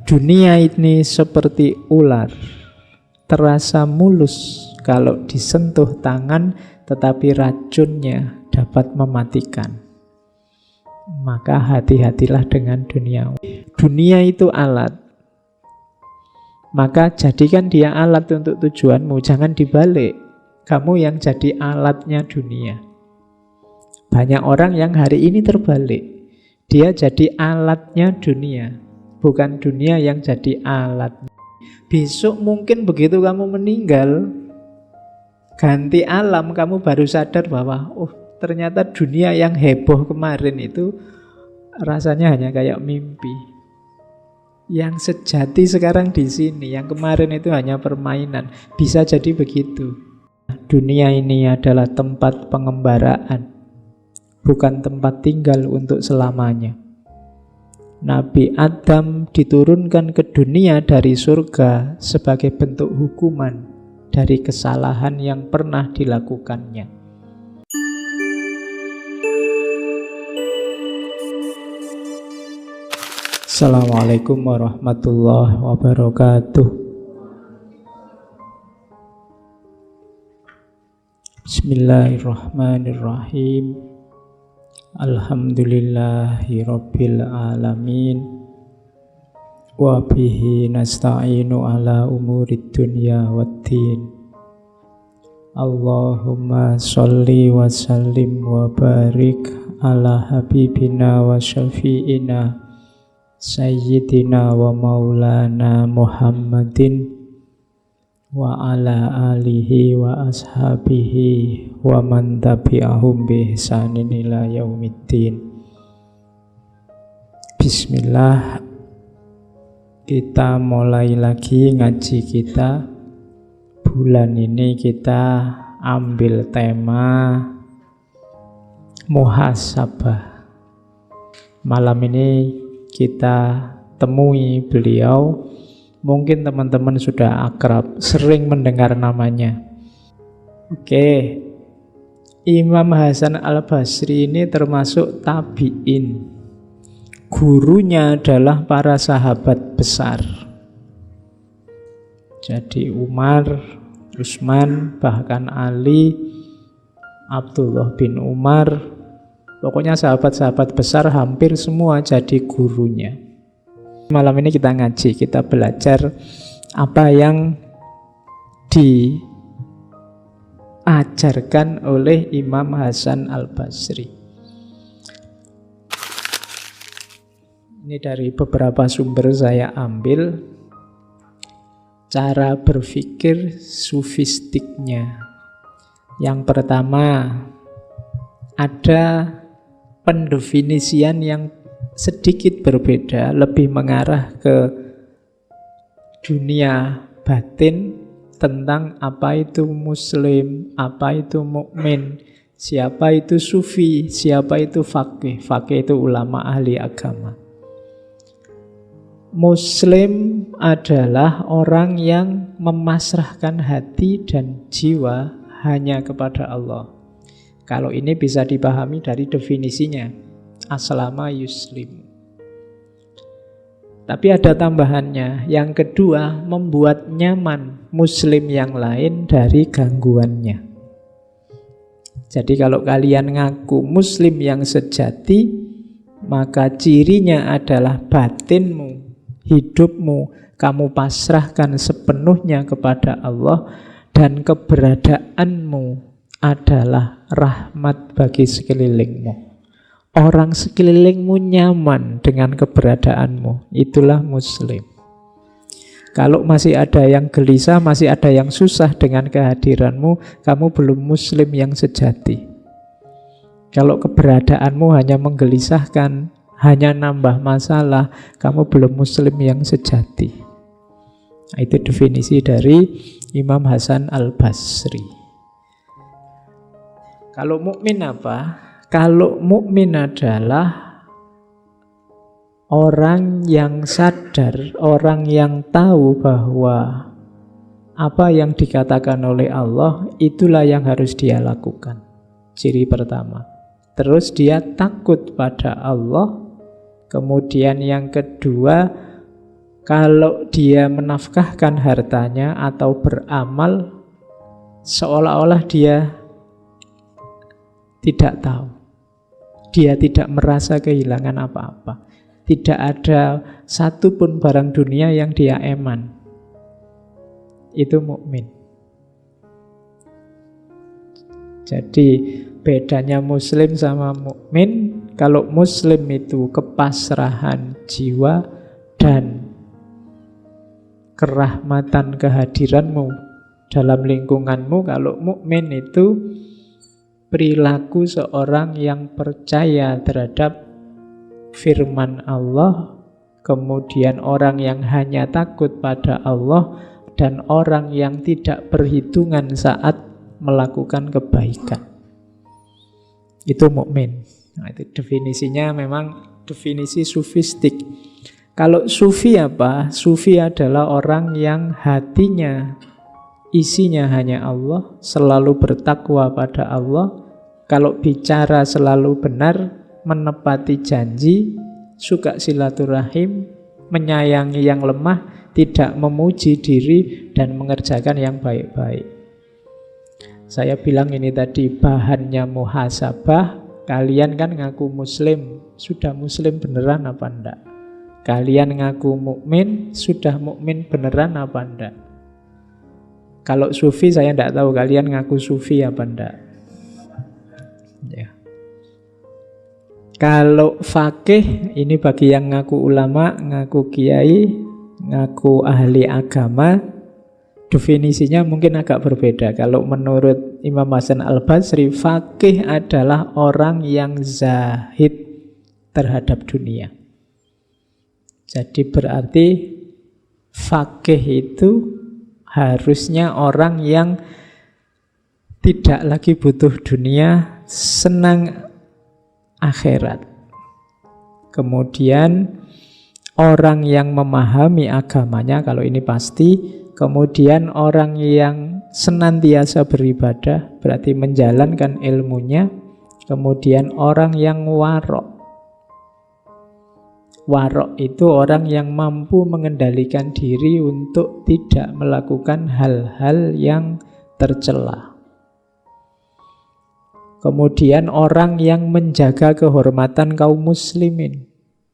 Dunia ini seperti ular, terasa mulus kalau disentuh tangan, tetapi racunnya dapat mematikan. Maka hati-hatilah dengan dunia. Dunia itu alat, maka jadikan dia alat untuk tujuanmu. Jangan dibalik, kamu yang jadi alatnya dunia. Banyak orang yang hari ini terbalik, dia jadi alatnya dunia, bukan dunia yang jadi alat. Besok mungkin begitu kamu meninggal, ganti alam, kamu baru sadar bahwa ternyata dunia yang heboh kemarin itu rasanya hanya kayak mimpi. Yang sejati sekarang di sini, yang kemarin itu hanya permainan. Bisa jadi begitu. Dunia ini adalah tempat pengembaraan, bukan tempat tinggal untuk selamanya. Nabi Adam diturunkan ke dunia dari surga sebagai bentuk hukuman dari kesalahan yang pernah dilakukannya. Assalamualaikum warahmatullahi wabarakatuh. Bismillahirrahmanirrahim. Alhamdulillahi rabbil alamin. Wa bihi nasta'inu ala umurid dunya waddin. Allahumma sholli wa sallim wa barik ala habibina wa syafi'ina Sayyidina wa maulana Muhammadin wa ala alihi wa ashabihi wa man tabi'ahum bi ihsanin ila yaumiddin. Bismillah, kita mulai lagi ngaji kita. Bulan ini kita ambil tema muhasabah. Malam ini kita temui beliau. Mungkin teman-teman sudah akrab, sering mendengar namanya. Oke, Imam Hasan Al-Basri ini termasuk tabi'in. Gurunya adalah para sahabat besar. Jadi Umar, Utsman, bahkan Ali, Abdullah bin Umar, pokoknya sahabat-sahabat besar hampir semua jadi gurunya. Malam ini kita ngaji, kita belajar apa yang diajarkan oleh Imam Hasan Al-Basri. Ini dari beberapa sumber saya ambil cara berpikir sufistiknya. Yang pertama, ada pendefinisian yang sedikit berbeda, lebih mengarah ke dunia batin tentang apa itu muslim, apa itu mukmin, siapa itu sufi, siapa itu faqih. Faqih itu ulama ahli agama. Muslim adalah orang yang memasrahkan hati dan jiwa hanya kepada Allah. Kalau ini bisa dipahami dari definisinya, aslama yuslim. Tapi ada tambahannya. Yang kedua, membuat nyaman muslim yang lain dari gangguannya. Jadi kalau kalian ngaku muslim yang sejati, maka cirinya adalah batinmu, hidupmu, kamu pasrahkan sepenuhnya kepada Allah, dan keberadaanmu adalah rahmat bagi sekelilingmu. Orang sekelilingmu nyaman dengan keberadaanmu, itulah muslim. Kalau masih ada yang gelisah, masih ada yang susah dengan kehadiranmu, kamu belum muslim yang sejati. Kalau keberadaanmu hanya menggelisahkan, hanya nambah masalah, kamu belum muslim yang sejati. Nah, itu definisi dari Imam Hasan Al-Basri. Kalau mukmin apa? Kalau mukmin adalah orang yang sadar, orang yang tahu bahwa apa yang dikatakan oleh Allah itulah yang harus dia lakukan. Ciri pertama. Terus dia takut pada Allah. Kemudian yang kedua, Kalau dia menafkahkan hartanya atau beramal, seolah-olah dia tidak tahu. Dia tidak merasa kehilangan apa-apa. Tidak ada satupun barang dunia yang dia eman. Itu mukmin. Jadi bedanya muslim sama mukmin, kalau muslim itu kepasrahan jiwa dan kerahmatan kehadiranmu dalam lingkunganmu. Kalau mukmin itu perilaku seorang yang percaya terhadap firman Allah, kemudian orang yang hanya takut pada Allah, dan orang yang tidak perhitungan saat melakukan kebaikan. Itu mukmin. Nah, itu definisinya memang definisi sufistik. Kalau sufi apa? Sufi adalah orang yang hatinya isinya hanya Allah, selalu bertakwa pada Allah. Kalau bicara selalu benar, menepati janji, suka silaturahim, menyayangi yang lemah, tidak memuji diri, dan mengerjakan yang baik-baik. Saya bilang ini tadi bahannya muhasabah. Kalian kan ngaku muslim, sudah muslim beneran apa enggak? Kalian ngaku mukmin, sudah mukmin beneran apa enggak? Kalau sufi saya enggak tahu kalian ngaku sufi apa enggak. Ya. Kalau fakih, ini bagi yang ngaku ulama, ngaku kiai, ngaku ahli agama, definisinya mungkin agak berbeda. Kalau menurut Imam Hasan Al-Basri, fakih adalah orang yang zahid terhadap dunia. Jadi berarti fakih itu harusnya orang yang tidak lagi butuh dunia, senang akhirat. Kemudian orang yang memahami agamanya, kalau ini pasti. Kemudian orang yang senantiasa beribadah, berarti menjalankan ilmunya. Kemudian orang yang warok. Warok itu orang yang mampu mengendalikan diri untuk tidak melakukan hal-hal yang tercela. Kemudian orang yang menjaga kehormatan kaum muslimin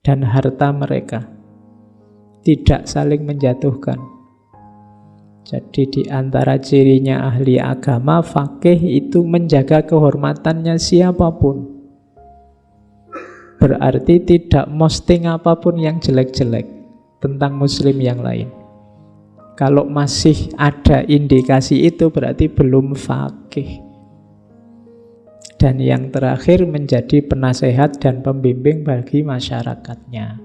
dan harta mereka, tidak saling menjatuhkan. Jadi di antara cirinya ahli agama, fakih itu menjaga kehormatannya siapapun. Berarti tidak posting apapun yang jelek-jelek tentang muslim yang lain. Kalau masih ada indikasi itu berarti belum fakih. Dan yang terakhir menjadi penasehat dan pembimbing bagi masyarakatnya.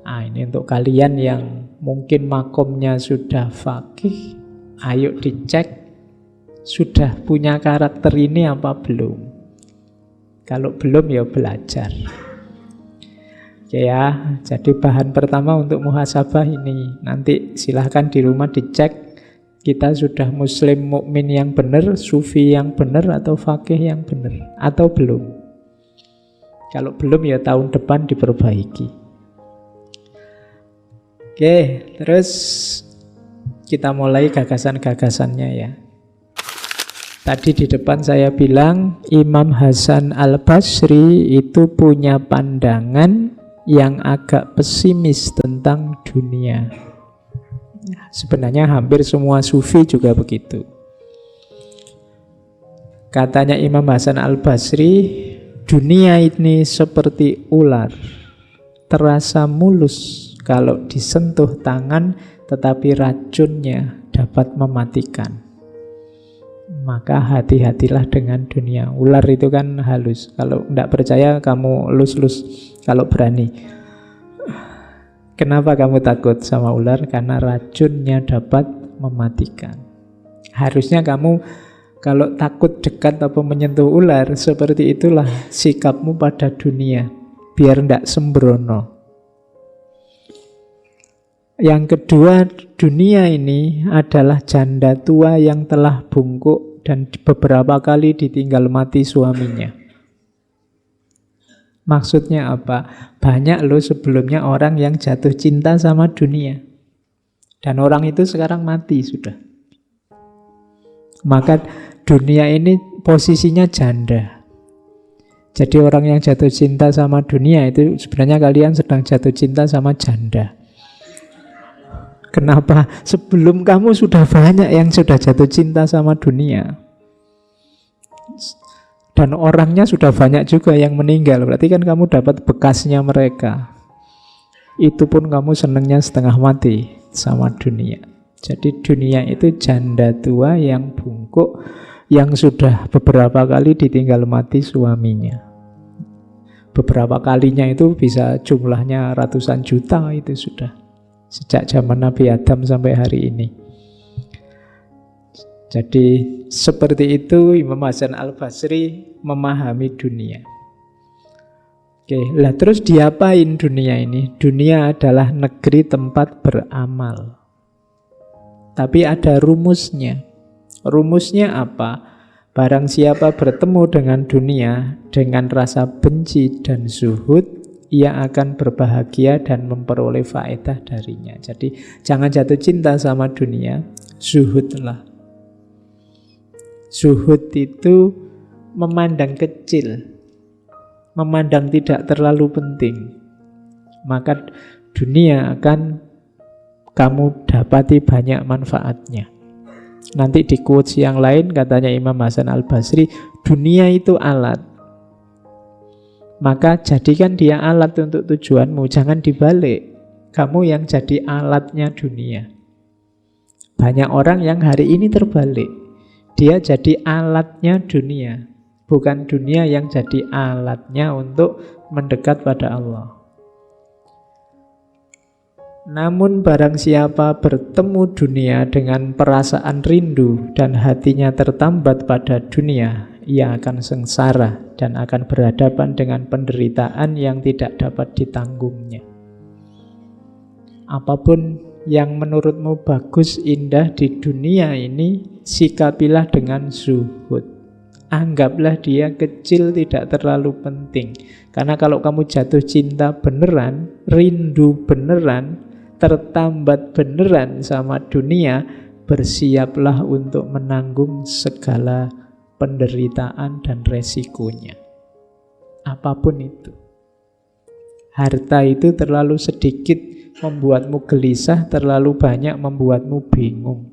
Nah, ini untuk kalian yang mungkin makomnya sudah fakih, ayo dicek sudah punya karakter ini apa belum. Kalau belum ya belajar. Oke ya, jadi bahan pertama untuk muhasabah ini. Nanti silahkan di rumah dicek kita sudah muslim mukmin yang benar, sufi yang benar, atau fakih yang benar, atau belum. Kalau belum ya tahun depan diperbaiki. Oke, terus kita mulai gagasan-gagasannya ya. Tadi di depan saya bilang Imam Hasan Al-Basri itu punya pandangan yang agak pesimis tentang dunia. Sebenarnya hampir semua sufi juga begitu. Katanya Imam Hasan Al-Basri, dunia ini seperti ular, terasa mulus kalau disentuh tangan, tetapi racunnya dapat mematikan. Maka hati-hatilah dengan dunia. Ular itu kan halus. Kalau tidak percaya kamu lus-lus kalau berani. Kenapa kamu takut sama ular? Karena racunnya dapat mematikan. Harusnya kamu kalau takut dekat atau menyentuh ular, seperti itulah sikapmu pada dunia, biar tidak sembrono. Yang kedua, dunia ini adalah janda tua yang telah bungkuk dan beberapa kali ditinggal mati suaminya. Maksudnya apa? Banyak loh sebelumnya orang yang jatuh cinta sama dunia. Dan orang itu sekarang mati sudah. Maka dunia ini posisinya janda. Jadi orang yang jatuh cinta sama dunia itu sebenarnya kalian sedang jatuh cinta sama janda. Kenapa? Sebelum kamu sudah banyak yang sudah jatuh cinta sama dunia. Dan orangnya sudah banyak juga yang meninggal. Berarti kan kamu dapat bekasnya mereka. Itu pun kamu senangnya setengah mati sama dunia. Jadi dunia itu janda tua yang bungkuk, yang sudah beberapa kali ditinggal mati suaminya. Beberapa kalinya itu bisa jumlahnya ratusan juta itu sudah. Sejak zaman Nabi Adam sampai hari ini. Jadi seperti itu Imam Hasan Al-Basri memahami dunia. Oke, lah terus diapain dunia ini? Dunia adalah negeri tempat beramal. Tapi ada rumusnya. Rumusnya apa? Barang siapa bertemu dengan dunia dengan rasa benci dan zuhud, ia akan berbahagia dan memperoleh faedah darinya. Jadi jangan jatuh cinta sama dunia, zuhudlah. Zuhud itu memandang kecil, memandang tidak terlalu penting. Maka dunia akan kamu dapati banyak manfaatnya. Nanti di quotes yang lain katanya Imam Hasan Al-Basri, dunia itu alat. Maka jadikan dia alat untuk tujuanmu, jangan dibalik. Kamu yang jadi alatnya dunia. Banyak orang yang hari ini terbalik. Dia jadi alatnya dunia, bukan dunia yang jadi alatnya untuk mendekat pada Allah. Namun barang siapa bertemu dunia dengan perasaan rindu dan hatinya tertambat pada dunia, ia akan sengsara dan akan berhadapan dengan penderitaan yang tidak dapat ditanggungnya. Apapun yang menurutmu bagus, indah di dunia ini, sikapilah dengan zuhud. Anggaplah dia kecil, tidak terlalu penting. Karena kalau kamu jatuh cinta beneran, rindu beneran, tertambat beneran sama dunia, bersiaplah untuk menanggung segala penderitaan dan resikonya. Apapun itu. Harta itu terlalu sedikit membuatmu gelisah, terlalu banyak membuatmu bingung.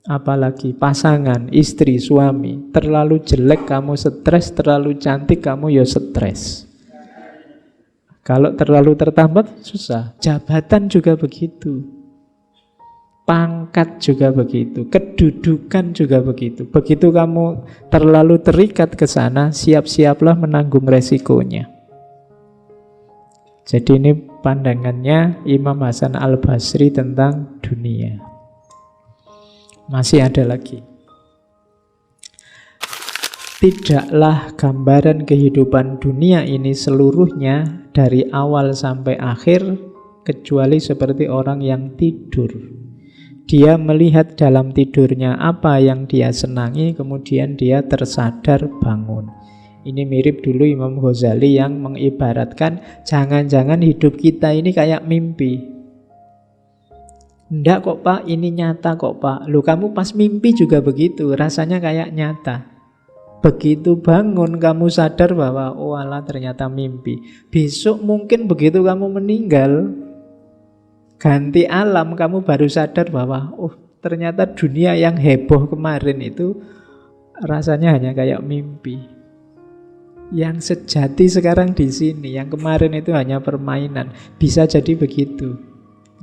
Apalagi pasangan, istri, suami, terlalu jelek kamu stres, terlalu cantik kamu ya stres. Kalau terlalu tertambat susah. Jabatan juga begitu. Pangkat juga begitu. Kedudukan juga begitu. Begitu kamu terlalu terikat ke sana, siap-siaplah menanggung resikonya. Jadi ini pandangannya Imam Hasan Al-Basri tentang dunia. Masih ada lagi. Tidaklah gambaran kehidupan dunia ini seluruhnya dari awal sampai akhir kecuali seperti orang yang tidur. Dia melihat dalam tidurnya apa yang dia senangi, kemudian dia tersadar bangun. Ini mirip dulu Imam Ghazali yang mengibaratkan jangan-jangan hidup kita ini kayak mimpi. Enggak kok Pak, ini nyata kok Pak. Loh kamu pas mimpi juga begitu, rasanya kayak nyata. Begitu bangun kamu sadar bahwa oh alah ternyata mimpi. Besok mungkin begitu kamu meninggal, ganti alam, kamu baru sadar bahwa oh ternyata dunia yang heboh kemarin itu rasanya hanya kayak mimpi. Yang sejati sekarang di sini, yang kemarin itu hanya permainan. Bisa jadi begitu.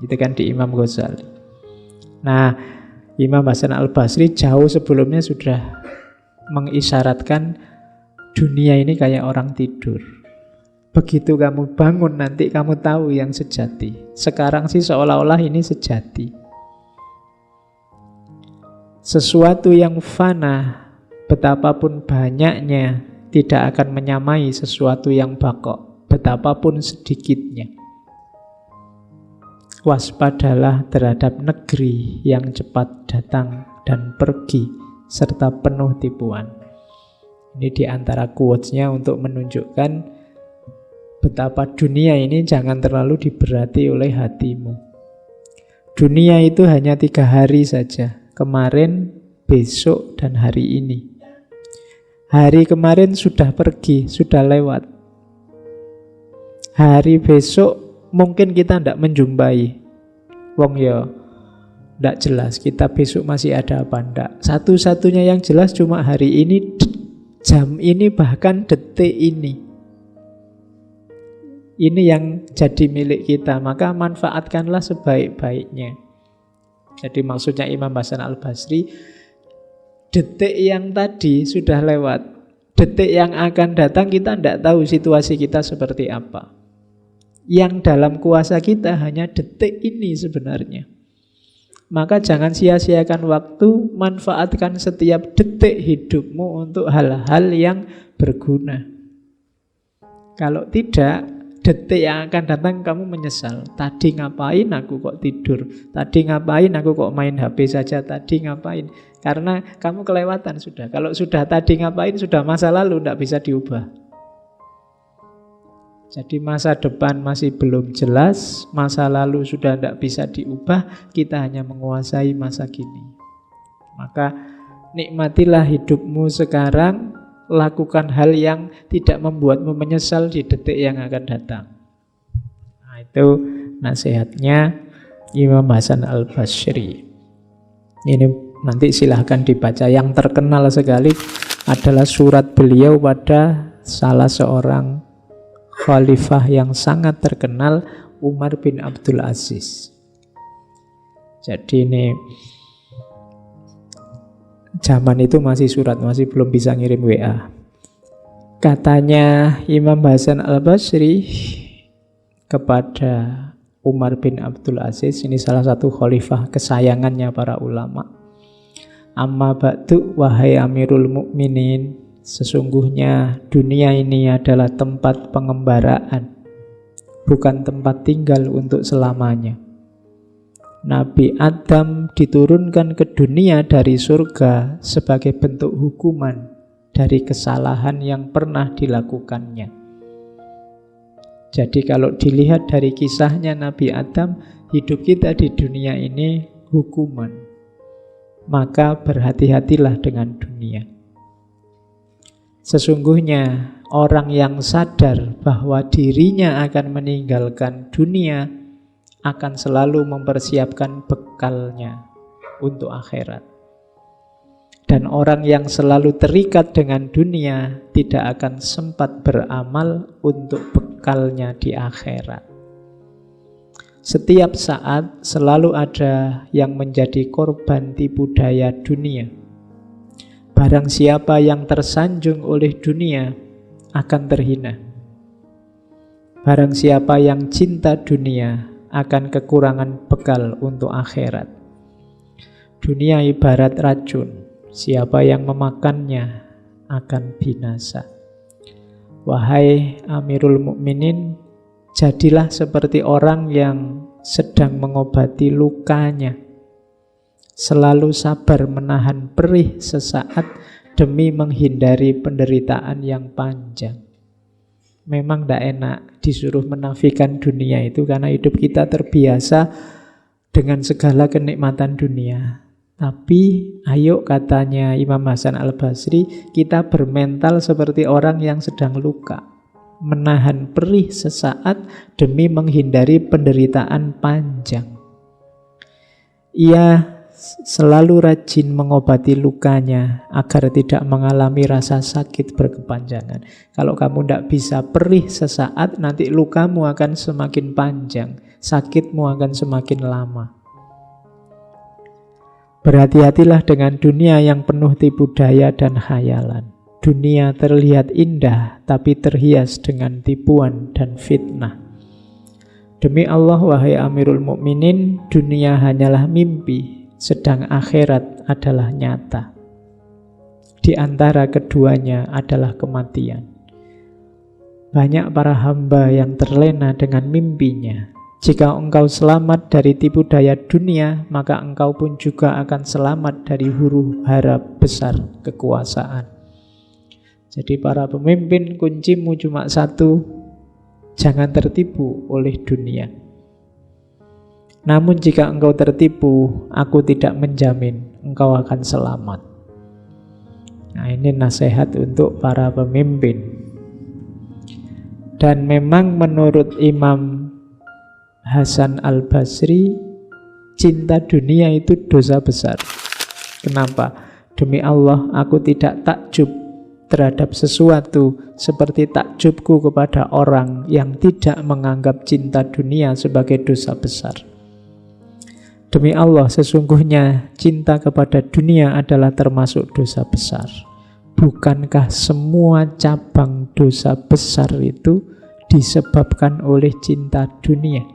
Itu kan di Imam Ghazali. Nah, Imam Hasan Al-Basri jauh sebelumnya sudah mengisyaratkan dunia ini kayak orang tidur. Begitu kamu bangun nanti kamu tahu yang sejati. Sekarang sih seolah-olah ini sejati. Sesuatu yang fana, betapapun banyaknya, tidak akan menyamai sesuatu yang baqo, betapapun sedikitnya. Waspadalah terhadap negeri yang cepat datang dan pergi serta penuh tipuan. Ini di antara quotes-nya untuk menunjukkan betapa dunia ini jangan terlalu diberati oleh hatimu. Dunia itu hanya 3 hari saja. Kemarin, besok, dan hari ini. Hari kemarin sudah pergi, sudah lewat. Hari besok mungkin kita tidak menjumpai. Wong ya, tidak jelas kita besok masih ada apa enggak. Satu-satunya yang jelas cuma hari ini, jam ini, bahkan detik ini. Ini yang jadi milik kita, maka manfaatkanlah sebaik-baiknya. Jadi maksudnya Imam Hasan Al-Basri, detik yang tadi sudah lewat. Detik yang akan datang kita tidak tahu situasi kita seperti apa. Yang dalam kuasa kita hanya detik ini sebenarnya. Maka jangan sia-siakan waktu, manfaatkan setiap detik hidupmu untuk hal-hal yang berguna. Kalau tidak, detik yang akan datang kamu menyesal. Tadi ngapain aku kok tidur? Tadi ngapain aku kok main HP saja? Tadi ngapain? Karena kamu kelewatan sudah. Kalau sudah tadi ngapain, sudah masa lalu, tidak bisa diubah. Jadi masa depan masih belum jelas, masa lalu sudah tidak bisa diubah, kita hanya menguasai masa kini. Maka nikmatilah hidupmu sekarang, lakukan hal yang tidak membuatmu menyesal di detik yang akan datang. Nah, itu nasihatnya Imam Hasan Al-Basri. Ini nanti silahkan dibaca. Yang terkenal sekali adalah surat beliau pada salah seorang khalifah yang sangat terkenal, Umar bin Abdul Aziz. Jadi ini zaman itu masih surat, masih belum bisa ngirim WA. Katanya Imam Hasan Al-Basri kepada Umar bin Abdul Aziz, ini salah satu khalifah kesayangannya para ulama. Amma ba'du wahai Amirul Mukminin, sesungguhnya dunia ini adalah tempat pengembaraan, bukan tempat tinggal untuk selamanya. Nabi Adam diturunkan ke dunia dari surga sebagai bentuk hukuman dari kesalahan yang pernah dilakukannya. Jadi kalau dilihat dari kisahnya Nabi Adam, hidup kita di dunia ini hukuman. Maka berhati-hatilah dengan dunia. Sesungguhnya orang yang sadar bahwa dirinya akan meninggalkan dunia akan selalu mempersiapkan bekalnya untuk akhirat. Dan orang yang selalu terikat dengan dunia tidak akan sempat beramal untuk bekalnya di akhirat. Setiap saat selalu ada yang menjadi korban tipu daya dunia. Barang siapa yang tersanjung oleh dunia akan terhina. Barang siapa yang cinta dunia akan kekurangan bekal untuk akhirat. Dunia ibarat racun, siapa yang memakannya akan binasa. Wahai Amirul Mukminin, jadilah seperti orang yang sedang mengobati lukanya. Selalu sabar menahan perih sesaat demi menghindari penderitaan yang panjang. Memang tidak enak disuruh menafikan dunia itu karena hidup kita terbiasa dengan segala kenikmatan dunia. Tapi ayo, katanya Imam Hasan Al-Basri, kita bermental seperti orang yang sedang luka, menahan perih sesaat demi menghindari penderitaan panjang. Ia selalu rajin mengobati lukanya agar tidak mengalami rasa sakit berkepanjangan. Kalau kamu tidak bisa perih sesaat, nanti lukamu akan semakin panjang, sakitmu akan semakin lama. Berhati-hatilah dengan dunia yang penuh tipu daya dan khayalan. Dunia terlihat indah, tapi terhias dengan tipuan dan fitnah. Demi Allah, wahai Amirul Mukminin, dunia hanyalah mimpi, sedang akhirat adalah nyata. Di antara keduanya adalah kematian. Banyak para hamba yang terlena dengan mimpinya. Jika engkau selamat dari tipu daya dunia, maka engkau pun juga akan selamat dari huru-hara besar kekuasaan. Jadi para pemimpin, kuncimu cuma satu, jangan tertipu oleh dunia. Namun jika engkau tertipu, aku tidak menjamin engkau akan selamat. Nah, ini nasihat untuk para pemimpin. Dan memang menurut Imam Hasan Al-Basri, cinta dunia itu dosa besar. Kenapa? Demi Allah, aku tidak takjub terhadap sesuatu seperti takjubku kepada orang yang tidak menganggap cinta dunia sebagai dosa besar. Demi Allah, sesungguhnya cinta kepada dunia adalah termasuk dosa besar. Bukankah semua cabang dosa besar itu disebabkan oleh cinta dunia?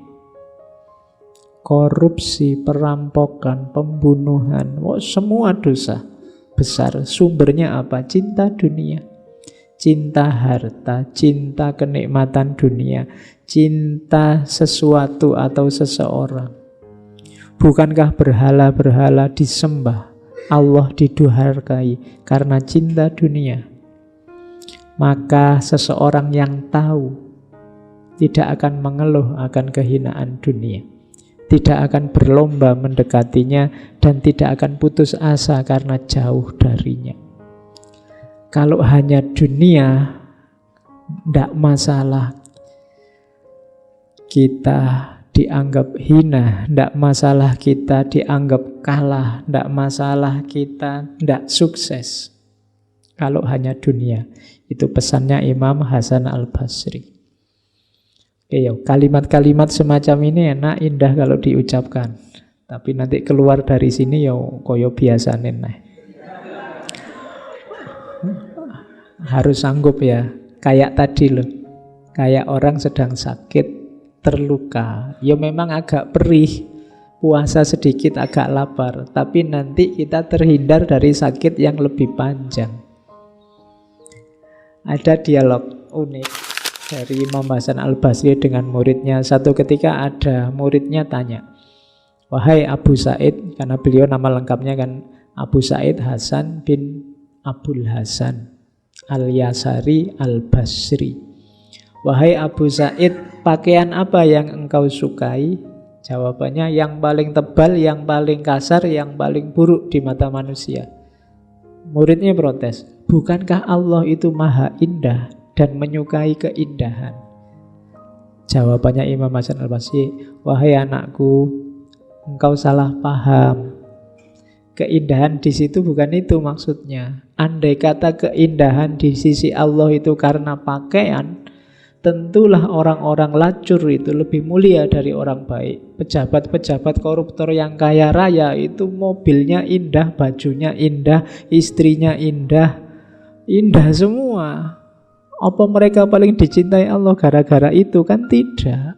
Korupsi, perampokan, pembunuhan, semua dosa besar. Sumbernya apa? Cinta dunia. Cinta harta, cinta kenikmatan dunia, cinta sesuatu atau seseorang. Bukankah berhala-berhala disembah, Allah diduharkai karena cinta dunia? Maka seseorang yang tahu tidak akan mengeluh akan kehinaan dunia, tidak akan berlomba mendekatinya, dan tidak akan putus asa karena jauh darinya. Kalau hanya dunia, tidak masalah kita dianggap hina, tidak masalah kita dianggap kalah, tidak masalah kita tidak sukses. Kalau hanya dunia. Itu pesannya Imam Hasan Al-Basri. Oke, kalimat-kalimat semacam ini enak, indah kalau diucapkan. Tapi nanti keluar dari sini koyo biasane nah. Harus sanggup ya. Kayak tadi loh. Kayak orang sedang sakit, terluka. Memang agak perih. Puasa sedikit agak lapar. Tapi nanti kita terhindar dari sakit yang lebih panjang. Ada dialog unik dari Imam Hasan Al-Basri dengan muridnya. Satu ketika ada muridnya tanya, "Wahai Abu Said," karena beliau nama lengkapnya kan Abu Said Hasan bin Abdul Hasan Al-Yasari Al-Basri. "Wahai Abu Said, pakaian apa yang engkau sukai?" Jawabannya, yang paling tebal, yang paling kasar, yang paling buruk di mata manusia. Muridnya protes, "Bukankah Allah itu maha indah dan menyukai keindahan?" Jawabannya Imam Hasan Al-Basri, "Wahai anakku, engkau salah paham. Keindahan di situ bukan itu maksudnya. Andai kata keindahan di sisi Allah itu karena pakaian, tentulah orang-orang lacur itu lebih mulia dari orang baik. Pejabat-pejabat koruptor yang kaya raya itu mobilnya indah, bajunya indah, istrinya indah, indah semua. Apa mereka paling dicintai Allah gara-gara itu? Kan tidak.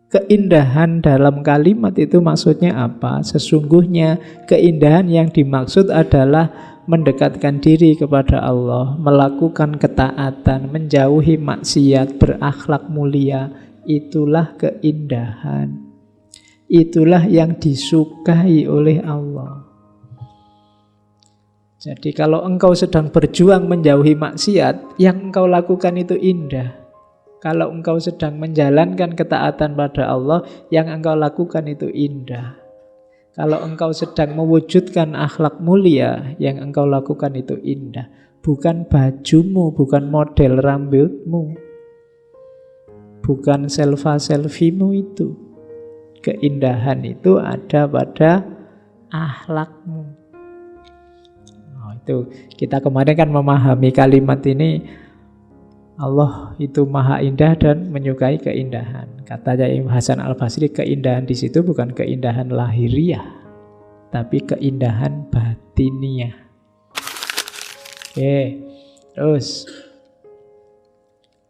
Keindahan dalam kalimat itu maksudnya apa? Sesungguhnya keindahan yang dimaksud adalah mendekatkan diri kepada Allah, melakukan ketaatan, menjauhi maksiat, berakhlak mulia. Itulah keindahan. Itulah yang disukai oleh Allah. Jadi kalau engkau sedang berjuang menjauhi maksiat, yang engkau lakukan itu indah. Kalau engkau sedang menjalankan ketaatan pada Allah, yang engkau lakukan itu indah. Kalau engkau sedang mewujudkan akhlak mulia, yang engkau lakukan itu indah. Bukan bajumu, bukan model rambutmu, bukan selfie-selfiemu itu. Keindahan itu ada pada akhlakmu. Itu kita kemarin kan memahami kalimat ini, Allah itu maha indah dan menyukai keindahan. Katanya Imam Hasan Al-Basri, keindahan di situ bukan keindahan lahiriah, tapi keindahan batiniah. Oke, terus.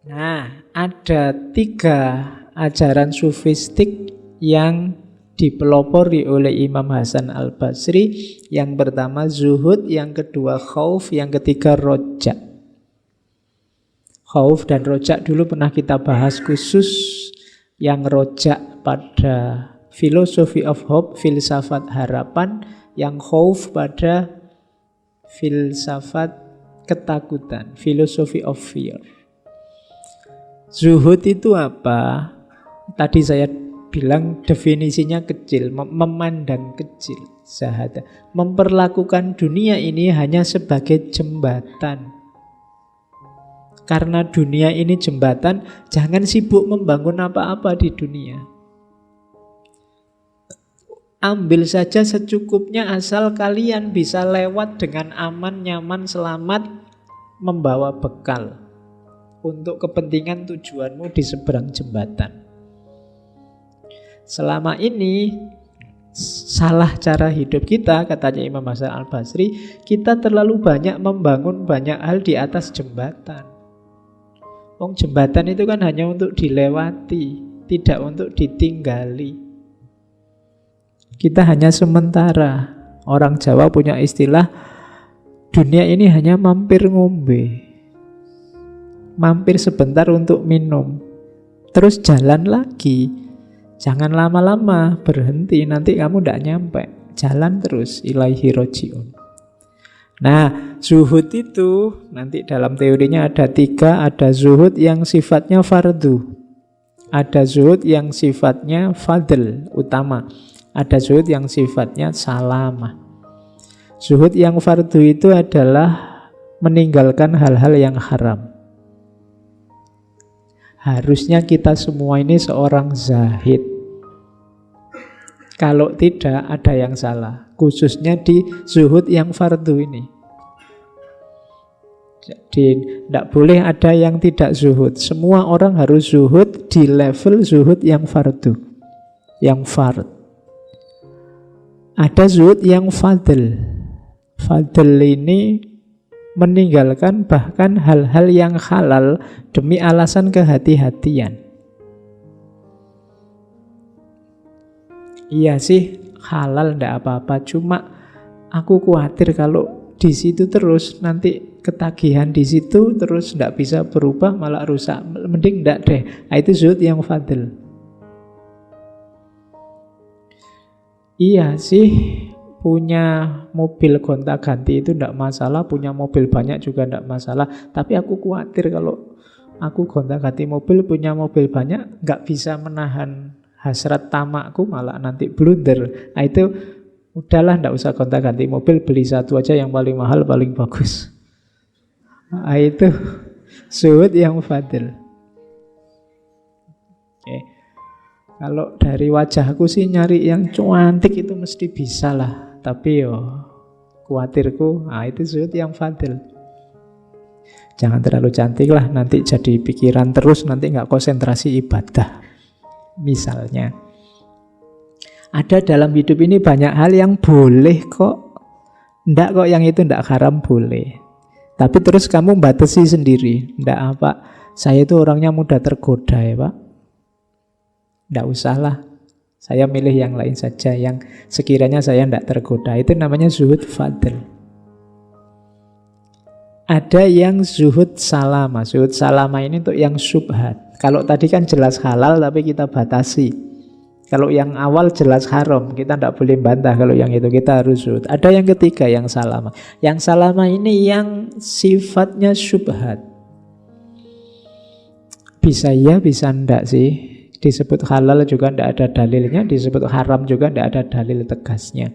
Nah, ada 3 ajaran sufistik yang dipelopori oleh Imam Hasan Al-Basri. Yang pertama zuhud, yang kedua khauf, yang ketiga roja. Khauf dan rojak dulu pernah kita bahas khusus. Yang rojak pada philosophy of hope, filsafat harapan. Yang khauf pada filsafat ketakutan, philosophy of fear. Zuhud itu apa? Tadi saya bilang definisinya kecil, memandang kecil, zahada. Memperlakukan dunia ini hanya sebagai jembatan. Karena dunia ini jembatan, jangan sibuk membangun apa-apa di dunia. Ambil saja secukupnya asal kalian bisa lewat dengan aman, nyaman, selamat, membawa bekal untuk kepentingan tujuanmu di seberang jembatan. Selama ini salah cara hidup kita, katanya Imam Hasan Al-Basri, kita terlalu banyak membangun banyak hal di atas jembatan. Jembatan itu kan hanya untuk dilewati, tidak untuk ditinggali. Kita hanya sementara. Orang Jawa punya istilah, dunia ini hanya mampir ngombe. Mampir sebentar untuk minum, terus jalan lagi. Jangan lama-lama berhenti, nanti kamu tidak nyampe. Jalan terus, ilaihi roji'un. Nah, zuhud itu nanti dalam teorinya ada 3. Ada zuhud yang sifatnya fardu, ada zuhud yang sifatnya fadl, utama, ada zuhud yang sifatnya salamah. Zuhud yang fardu itu adalah meninggalkan hal-hal yang haram. Harusnya kita semua ini seorang zahid. Kalau tidak, ada yang salah. Khususnya di zuhud yang fardu ini. Jadi, tidak boleh ada yang tidak zuhud. Semua orang harus zuhud di level zuhud yang fardu, yang fard. Ada zuhud yang fadl. Fadl ini meninggalkan bahkan hal-hal yang halal demi alasan kehati-hatian. Iya sih, halal ndak apa-apa, cuma aku khawatir kalau di situ terus nanti ketagihan di situ terus ndak bisa berubah, malah rusak. Mending ndak deh. Nah, itu zuhud yang fadl. Iya sih, punya mobil gonta-ganti itu tidak masalah, punya mobil banyak juga tidak masalah. Tapi aku khawatir kalau aku gonta-ganti mobil, punya mobil banyak, nggak bisa menahan hasrat tamakku, malah nanti blunder. Nah itu udahlah, nggak usah gonta-ganti mobil, beli satu aja yang paling mahal, paling bagus. Nah itu zuhud yang fadil. Oke. Kalau dari wajahku sih nyari yang cantik itu mesti bisa lah. Tapi khawatirku, itu zuhud yang fadil. Jangan terlalu cantik lah, nanti jadi pikiran terus, nanti nggak konsentrasi ibadah. Misalnya, ada dalam hidup ini banyak hal yang boleh kok. Ndak kok yang itu ndak haram, boleh. Tapi terus kamu batasi sendiri. Ndak apa, saya itu orangnya mudah tergoda ya Pak. Ndak usahlah. Saya milih yang lain saja, yang sekiranya saya tidak tergoda. Itu namanya zuhud fadl. Ada yang zuhud salama. Zuhud salama ini untuk yang syubhat. Kalau tadi kan jelas halal tapi kita batasi. Kalau yang awal jelas haram, kita tidak boleh bantah. Kalau yang itu kita harus zuhud. Ada yang ketiga, yang salama. Yang salama ini yang sifatnya syubhat. Bisa ya, bisa enggak sih. Disebut halal juga tidak ada dalilnya, disebut haram juga tidak ada dalil tegasnya.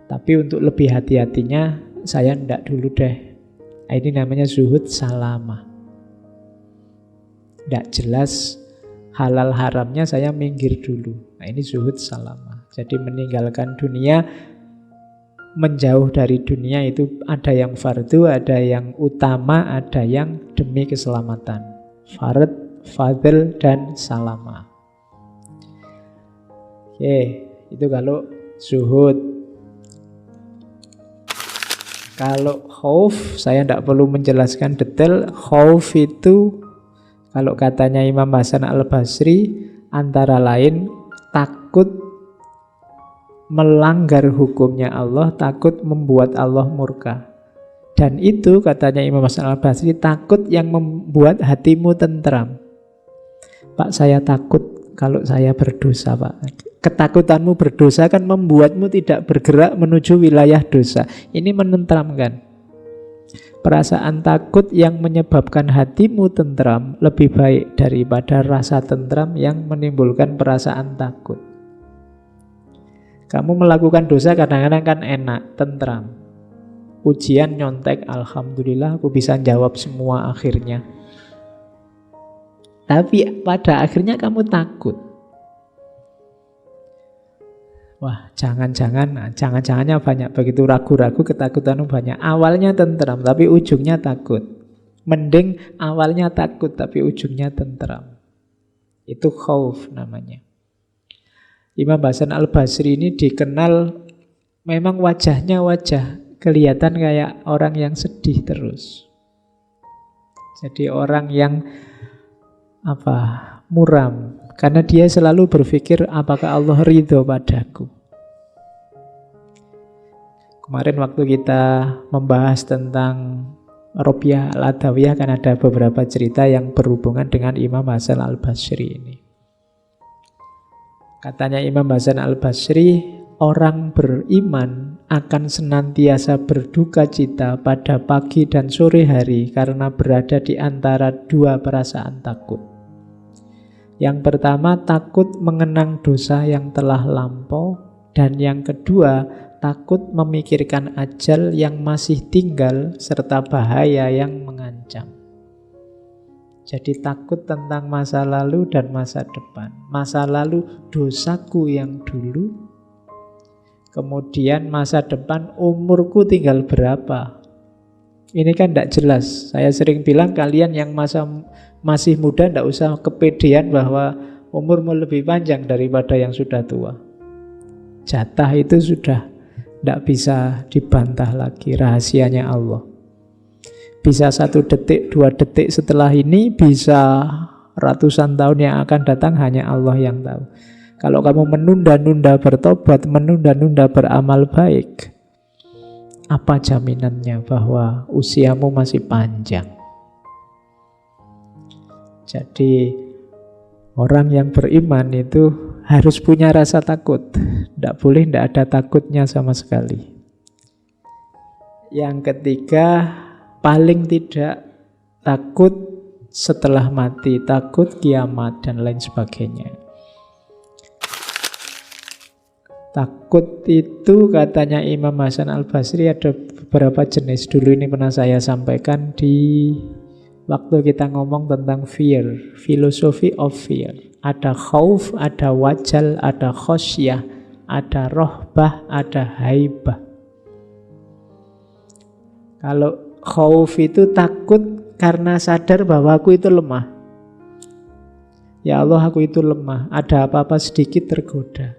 Tapi untuk lebih hati-hatinya, saya tidak dulu deh. Ini namanya zuhud salama. Tidak jelas halal haramnya, saya minggir dulu. Nah ini zuhud salama. Jadi meninggalkan dunia, menjauh dari dunia itu ada yang fardu, ada yang utama, ada yang demi keselamatan. Fard, fadl, dan salama. Oke, itu kalau zuhud. Kalau khauf, saya tidak perlu menjelaskan detail. Khauf itu, kalau katanya Imam Hasan Al-Basri, antara lain takut melanggar hukumnya Allah, takut membuat Allah murka. Dan itu katanya Imam Hasan Al-Basri, takut yang membuat hatimu tentram. Pak, saya takut kalau saya berdosa, Pak. Ketakutanmu berdosa kan membuatmu tidak bergerak menuju wilayah dosa. Ini menenteramkan. Perasaan takut yang menyebabkan hatimu tentram lebih baik daripada rasa tentram yang menimbulkan perasaan takut. Kamu melakukan dosa kadang-kadang kan enak, tentram. Ujian nyontek, alhamdulillah aku bisa jawab semua akhirnya. Tapi pada akhirnya kamu takut. Wah, jangan-jangannya banyak. Begitu ragu-ragu, ketakutanmu banyak. Awalnya tentram, tapi ujungnya takut. Mending awalnya takut, tapi ujungnya tentram. Itu khauf namanya. Imam Hasan al-Basri ini dikenal, memang wajahnya kelihatan kayak orang yang sedih terus. Jadi orang yang muram. Karena dia selalu berpikir, apakah Allah ridho padaku? Kemarin waktu kita membahas tentang Robiah al-Adawiyah, kan ada beberapa cerita yang berhubungan dengan Imam Hasan al-Basri ini. Katanya Imam Hasan al-Basri, orang beriman akan senantiasa berduka cita pada pagi dan sore hari karena berada di antara dua perasaan takut. Yang pertama, takut mengenang dosa yang telah lampau. Dan yang kedua, takut memikirkan ajal yang masih tinggal serta bahaya yang mengancam. Jadi takut tentang masa lalu dan masa depan. Masa lalu dosaku yang dulu, kemudian masa depan umurku tinggal berapa. Ini kan tidak jelas. Saya sering bilang kalian yang masih muda tidak usah kepedean bahwa umurmu lebih panjang daripada yang sudah tua. Jatah itu sudah tidak bisa dibantah lagi, rahasianya Allah. Bisa 1 detik, 2 detik setelah ini, bisa ratusan tahun yang akan datang, hanya Allah yang tahu. Kalau kamu menunda-nunda bertobat, menunda-nunda beramal baik, apa jaminannya bahwa usiamu masih panjang? Jadi orang yang beriman itu harus punya rasa takut. Tidak boleh tidak ada takutnya sama sekali. Yang ketiga, paling tidak takut setelah mati, takut kiamat dan lain sebagainya. Takut itu katanya Imam Hasan al-Basri ada beberapa jenis. Dulu ini pernah saya sampaikan di waktu kita ngomong tentang fear, philosophy of fear. Ada khauf, ada wajal, ada khosyah, ada rohbah, ada haibah. Kalau khauf itu takut karena sadar bahwa aku itu lemah. Ya Allah, aku itu lemah. Ada apa-apa sedikit tergoda.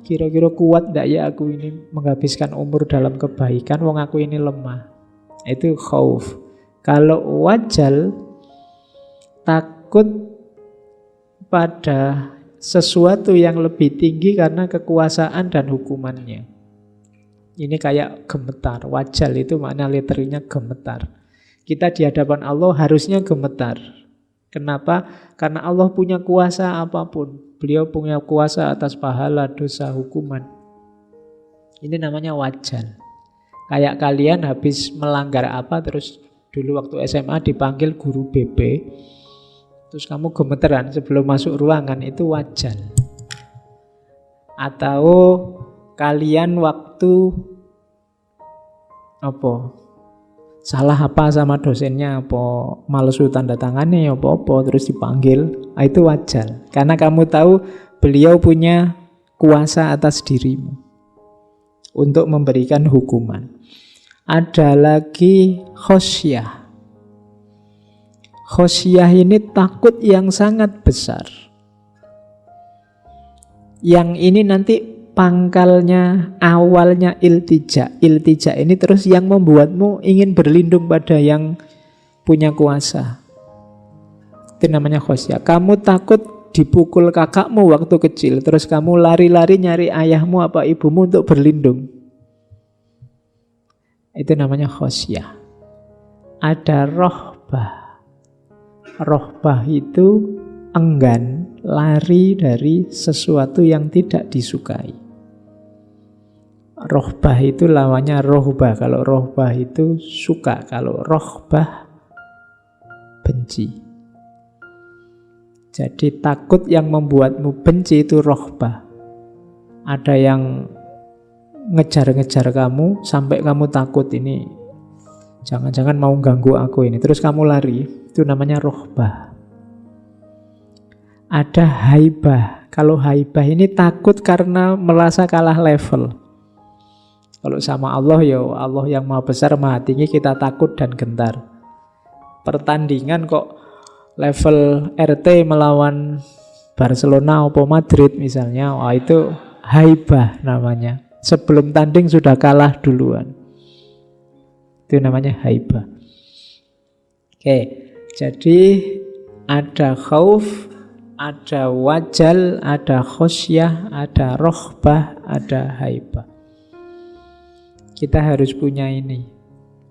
Kira-kira kuat tidak ya aku ini menghabiskan umur dalam kebaikan, wong aku ini lemah. Itu khauf. Kalau wajal, takut pada sesuatu yang lebih tinggi karena kekuasaan dan hukumannya. Ini kayak gemetar. Wajal itu makna literalnya gemetar. Kita di hadapan Allah harusnya gemetar. Kenapa? Karena Allah punya kuasa apapun. Beliau punya kuasa atas pahala, dosa, hukuman. Ini namanya wajal. Kayak kalian habis melanggar apa, terus dulu waktu SMA dipanggil guru BP, terus kamu gemeteran sebelum masuk ruangan, itu wajal. Atau kalian waktu salah apa sama dosennya, malesu tanda tangannya, terus dipanggil, itu wajal. Karena kamu tahu beliau punya kuasa atas dirimu untuk memberikan hukuman. Ada lagi khosyah. Khosyah ini takut yang sangat besar. Yang ini nanti pangkalnya, awalnya iltija. Iltija ini terus yang membuatmu ingin berlindung pada yang punya kuasa. Itu namanya khosyah. Kamu takut dipukul kakakmu waktu kecil, terus kamu lari-lari nyari ayahmu apa ibumu untuk berlindung. Itu namanya khosyah. Ada rohbah. Rohbah itu enggan, lari dari sesuatu yang tidak disukai. Rohbah itu lawannya rohbah. Kalau rohbah itu suka, kalau rohbah benci. Jadi takut yang membuatmu benci itu rohbah. Ada yang ngejar-ngejar kamu sampai kamu takut, ini jangan-jangan mau ganggu aku ini, terus kamu lari, itu namanya rohbah. Ada haibah. Kalau haibah ini takut karena merasa kalah level. Kalau sama Allah, ya Allah yang maha besar, maha tinggi, kita takut dan gentar. Pertandingan kok level RT melawan Barcelona atau Madrid misalnya, wah itu haibah namanya. Sebelum tanding sudah kalah duluan. Itu namanya haibah. Oke, jadi ada khauf, ada wajal, ada khosyah, ada rohbah, ada haibah. Kita harus punya ini.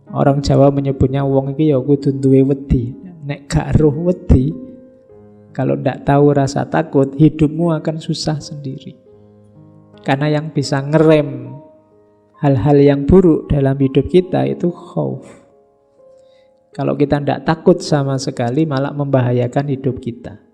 Orang Jawa menyebutnya wong iki ya kudu duwe wedi. Nek gak roh wedi, kalau ndak tahu rasa takut, hidupmu akan susah sendiri. Karena yang bisa ngerem hal-hal yang buruk dalam hidup kita itu khauf. Kalau kita ndak takut sama sekali, malah membahayakan hidup kita.